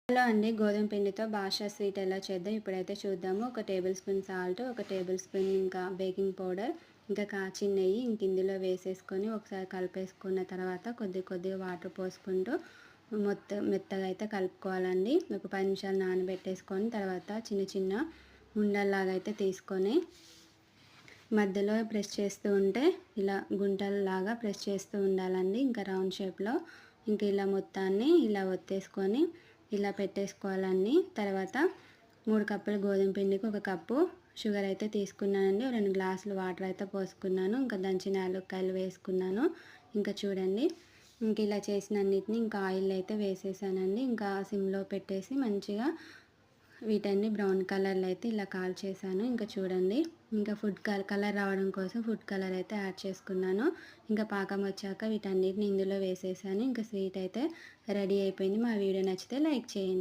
Hello అండి, గోధుమ పిండితో బాదుషా స్వీట్ ఎలా చేద్దాం ఇప్పుడైతే చూద్దాము. ఒక టేబుల్ స్పూన్ సాల్ట్, ఒక టేబుల్ స్పూన్ ఇంకా బేకింగ్ పౌడర్, ఇంకా కాచిన నెయ్యి ఇంక ఇందులో వేసేసుకొని ఒకసారి కలిపేసుకున్న తర్వాత కొద్దిగా వాటర్ పోసుకుంటూ మొత్తం మెత్తగా అయితే కలుపుకోవాలండి. ఒక 10 నిమిషాలు నానబెట్టేసుకొని తర్వాత చిన్న చిన్న ఉండల్లాగా అయితే తీసుకొని మధ్యలో ప్రెస్ చేస్తూ ఉంటే ఇలా గుంటల్లాగా ప్రెస్ చేస్తూ ఉండాలండి. ఇంకా రౌండ్ షేప్లో ఇంక ఇలా మొత్తాన్ని ఇలా ఒత్తేసుకొని ఇలా పెట్టేసుకోవాలండి. తర్వాత 3 కప్పుల గోధుమ పిండికి 1 కప్పు షుగర్ అయితే తీసుకున్నానండి. 2 గ్లాసులు వాటర్ అయితే పోసుకున్నాను. ఇంకా దంచిన యాలక్కాయలు వేసుకున్నాను. ఇంకా చూడండి, ఇంక ఇలా చేసినన్నిటిని ఇంకా ఆయిల్ అయితే వేసేసానండి. ఇంకా సిమ్లో పెట్టేసి మంచిగా వీటన్ని బ్రౌన్ కలర్లో అయితే ఇలా కాల్చేసాను. ఇంకా చూడండి, ఇంకా ఫుడ్ కలర్ రావడం కోసం ఫుడ్ కలర్ అయితే యాడ్ చేసుకున్నాను. ఇంకా పాకం వచ్చాక వీటన్నిటిని ఇందులో వేసేసాను. ఇంకా స్వీట్ అయితే రెడీ అయిపోయింది. మా వీడియో నచ్చితే లైక్ చేయండి.